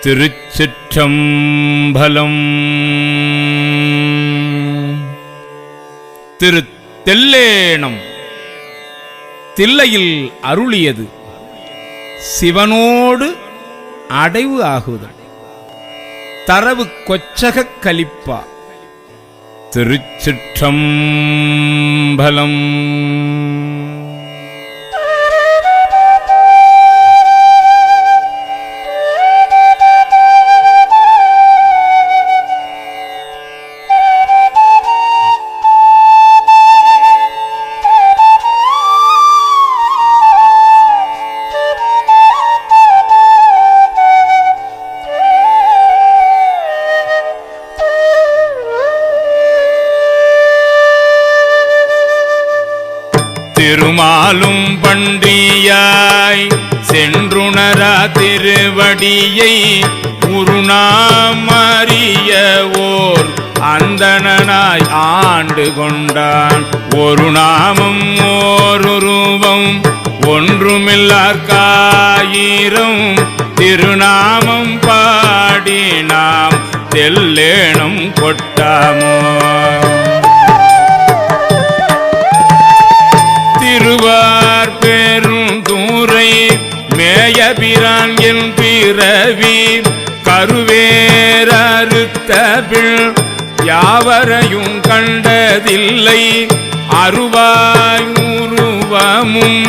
திருச்சிற்றம்பலம். திருத்தெல்லேனம் தில்லையில் அருளியது சிவனோடு அடைவு ஆகுதல். தரவு கொச்சகக் கலிப்பா. திருச்சிற்றம்பலம். திருமாலும் பன்றியாய் சென்றுணரா திருவடியை உருநாமறிய ஓர் அந்தணனாய் ஆண்டு கொண்டான். ஒரு நாமம் ஓருருவம் ஒன்றுமில்லார்க்காயிரம் திருநாமம் பாடி நாம் தெல்லேனம் கொட்டாமோ. திருவார் பெரும் தூரை மேயபிரான் என் பிறவி கருவேரறுத்தபிள் யாவரையும் கண்டதில்லை. அருவாய் உருவமும்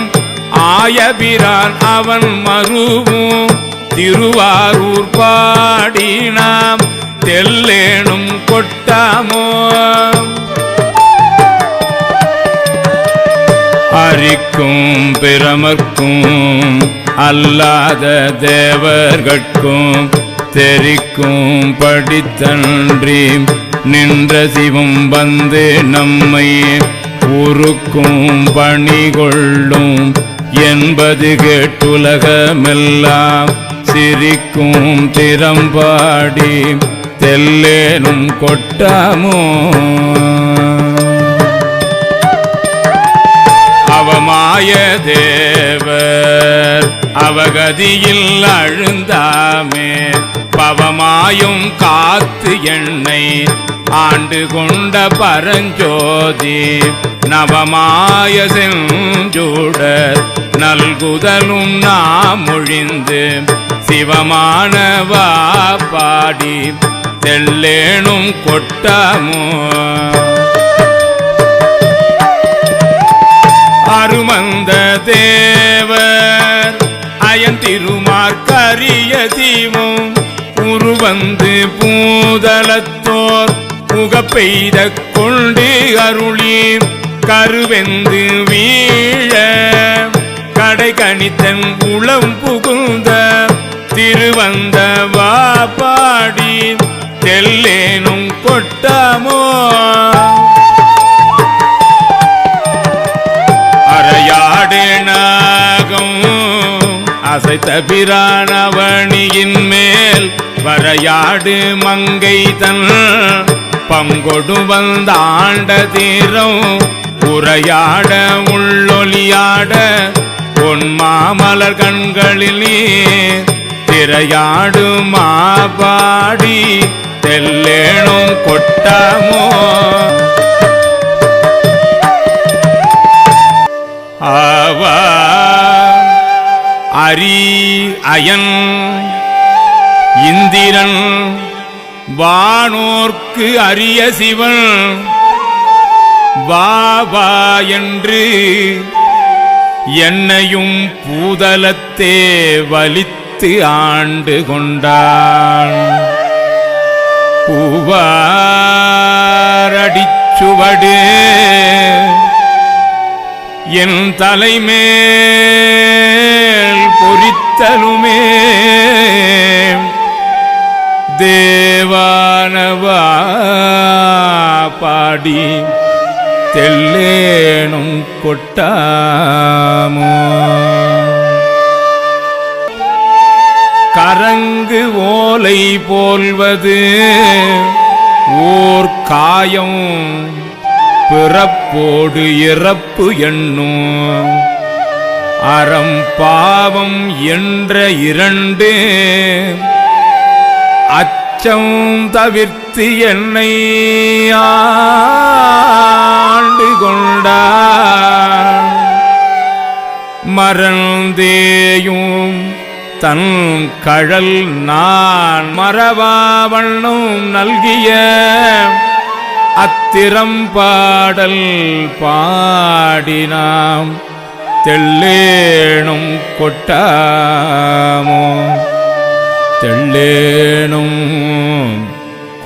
ஆயபிரான் அவன் மருவும் திருவாரூர் பாடி நாம் தெல்லேனும் கொட்டாமோ. அரிக்கும் பிரமர்க்கும் அல்லாத தேவர்கட்கும் தெரிக்கும் படித்தன்றி நின்ற சிவம் வந்து நம்மை உருக்கும் பணிகொள்ளும் என்பது கேட்டுலகமெல்லாம் சிரிக்கும் திறம்பாடி தெல்லேனும் கொட்டாமோ. அவமாய தேவர் அவகதியில் அழுந்தாமே பவமாயும் காத்து எண்ணை ஆண்டு கொண்ட பரஞ்சோதி நவமாய செஞ்சூடர் நல்குதலும் நாம் ஒழிந்து சிவமானவா பாடி தெல்லேனும் கொட்டாமோ. அருமந்த தேவர் அயன் திருமார்க்கரிய தீவும் உருவந்து பூதலத்தோர் புகப்பெய்த கொண்டு அருளி கருவெந்து வீழ கடை கணித்தன் உளம் புகுந்த திருவந்த வா பாடி தெல்லேனும் கொட்டாமோ. அரையாடேனாகம் அசைத்த பிரானவணியின் மேல் வரையாடு மங்கை தன் பங்கொடு வந்தாண்ட தீரம் உரையாட உள்ளொலியாட பொன்மாமலர் கண்களில் திரையாடு மாபாடி தெல்லேனும் கொட்டாமோ. ஆவா அரி அயன் இந்திரன் வானோர்க்கு அரிய சிவன் வாவா என்று என்னையும் பூதலத்தே வலித்து ஆண்டு கொண்டான். பூவாரடிச்சுவடு என் தலைமேல் பொறித்தலுமே தேவானவா பாடி தெல்லேனும் கொட்டாமோ. கரங்கு ஓலை போல்வது ஓர் காயம் பிறப்போடு இறப்பு எண்ணும் அறம் பாவம் என்ற இரண்டு அச்சம் தவிர்த்து என்னை ஆண்டு கொண்டார். மறந்தேயும் தன் கழல் நான் மறவாவண்ணும் நல்கிய அத்திரம் பாடல் பாடினாம் தெள்ளேனும் கொட்டாமோ தெள்ளேனும்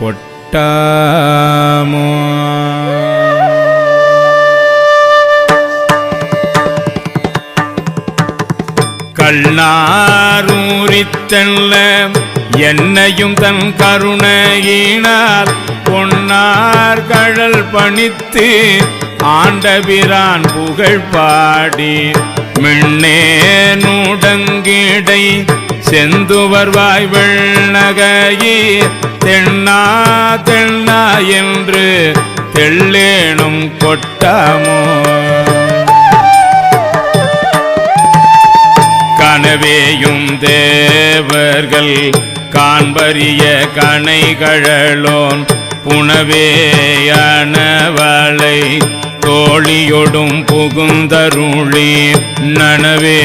கொட்டாமோ. கண்ணாரூரித்தல்ல என்னையும் தன் கருணையினால் பொன்னார் கழல் பணித்து ஆண்டபிரான் புகழ் பாடி மின்னே நுடங்கிடை செந்துவர் வாய்வள் நகையீர் தென்னா தென்னா என்று தெள்ளேனும் கொட்டாமோ. கனவேயும் தேவர்கள் காண்பரிய கணைகழலோன் புனவேயனவளை தோழியொடும் புகுந்தருளி நனவே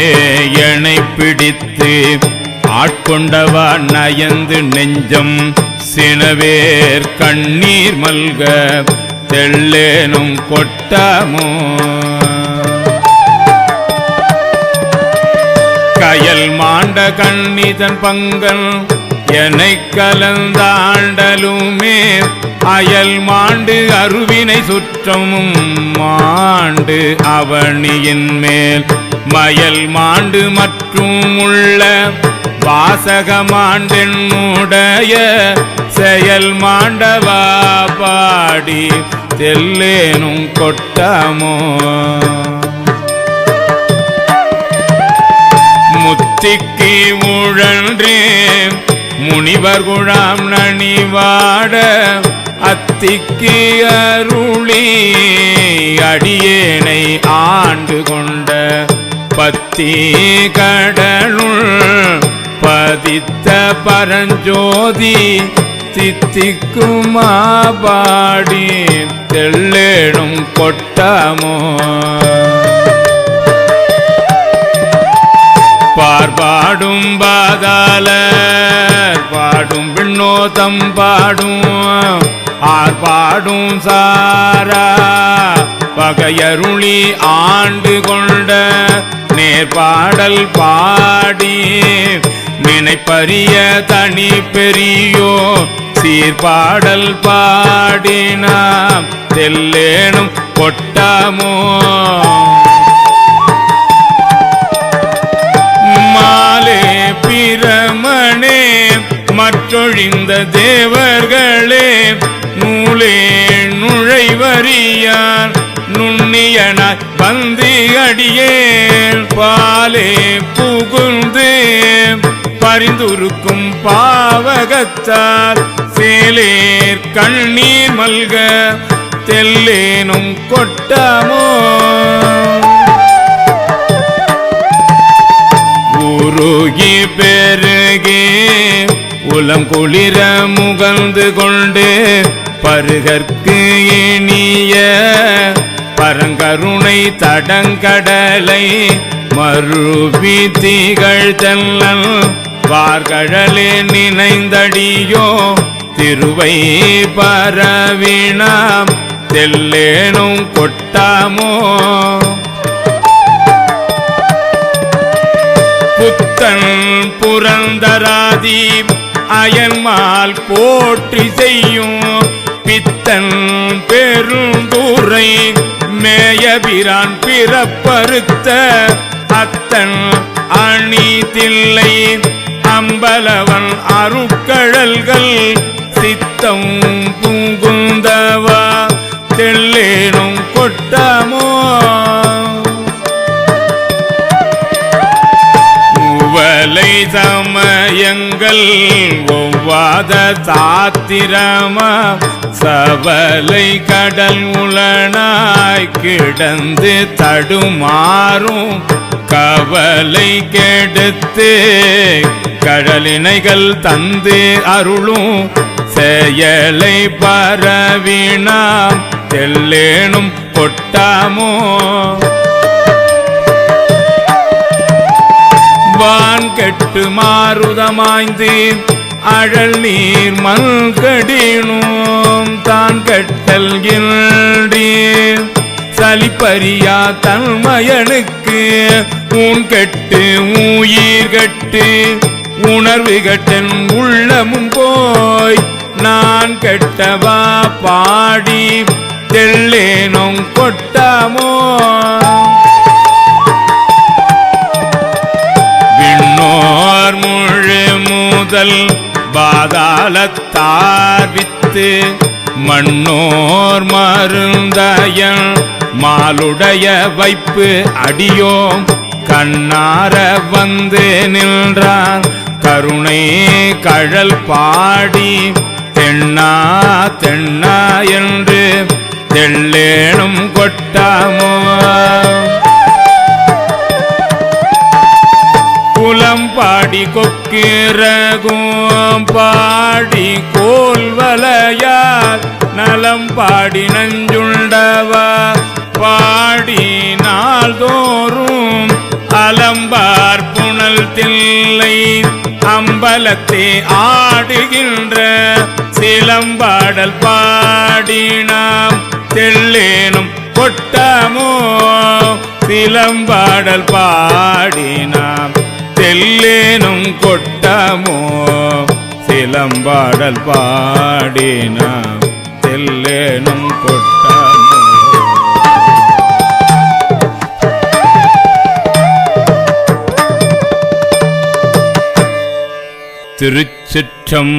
எனை பிடித்து ஆட்கொண்டவா நயந்து நெஞ்சம் சினவேர் கண்ணீர் மல்க தெள்ளேனும் கொட்டாமோ. கயல் மாண்ட கண்ணிதன் பங்கன் என்னை கலந்தாண்டலுமே அயல் மாண்டு அருவினை சுற்றமும் மாண்டு அவனியின் மேல் மயல் மாண்டு மற்றும் உள்ள வாசகமாண்டென்னுடைய செயல் மாண்டவா பாடி தெள்ளேனும் கொட்டாமோ. முத்திக்கு உழன்றே முனிவர் குழாம் நனிவாட அத்திக்கு அருளி அடியேனை ஆண்டு கொண்ட பத்தி கடலுள் பதித்த பரஞ்சோதி தித்திக்குமா பாடி தெள்ளேனும் கொட்டாமோ. பார்பாடும் பாதாளர் பாடும் விண்ணோதம் பாடும் ஆர்பாடும் சாரா பகையருளி ஆண்டு கொண்ட நேர்பாடல் பாடி நினைப்பரிய தனி பெரியோ சீர்பாடல் பாடினாம் தெள்ளேனும் கொட்டாமோ. மாலே பிரமணே மற்றொழிந்த தேவர்களே நூலே நுழைவரியான் நுண்ணியனாய் வந்து அடியேன் பாலே புகுந்து பரிந்துருக்கும் பாவகத்தால் சேலேர் கண்ணீர் மல்க தெள்ளேனும் கொட்டாமோ. உருகி பெருகே உலம் குளிர முகந்து கொண்டு பருகற்கு இனிய பரங்கருணை தடங்கடலை மறுவி திகழ் தெல்லல் வார்கழலே நினைந்தடியோ திருவை பரவினாம் தெள்ளேனும் கொட்டாமோ. புத்தன் புரந்தராதி அயன்மால் போற்றி செய்யும் பித்தன் பெருந்துரை மேயபிரான் பிறப்பறுத்த அத்தன் அணி தில்லை அம்பலவன் அருட்கழல்கள் சித்தம் புகுந்தவா தெள்ளேனும் கொட்டாமோ. உவலை சமயங்கள் ஒவ்வாத சாத்திரமா சவலை கடல் உளனாய் கிடந்து தடுமாறும் கவலை கெடுத்து கடலினைகள் தந்து அருளும் செயலை பரவினாம் தெல்லேனும் கொட்டாமோ வான் கெட்டு மாறுதமாய்ந்து அழல் நீர் மல்கடினும் தான் கெட்டல் இன்றீர் சலிப்பறியா தன்மயனுக்கு ஊன் கெட்டு உயிர் கெட்டு உணர்வு கெட்டன் உள்ளமும் போய் நான் கெட்டவா பாடி தெல்லேனும் கொட்டாமோ விண்ணோர் முழு முதல் பாதாளத்தார் வித்து மண்ணோர் மருந்தயன் மாலுடைய வைப்பு அடியோம் கண்ணார வந்து நின்றான் கருணை கழல் பாடி தென்னா தென்னா என்று தெல்லேனும் கொட்டாமோ குலம் பாடி கொக்கிறகும் பாடி கோல்வலையார் நலம் பாடி நஞ்சுண்டவா பாடி நாள்தோறும் அலம்பார் புனல் தில்லை அம்பலத்தே ஆடுகின்ற சிலம்பாடல் பாடினாம் தெல்லேனும் கொட்டாமோ சிலம்பாடல் பாடினாம் தெல்லேனும் கொட்டாமோ சிலம்பாடல் பாடினாம் தெல்லேனும் கொட்டாமோ. திருச்சிற்றம்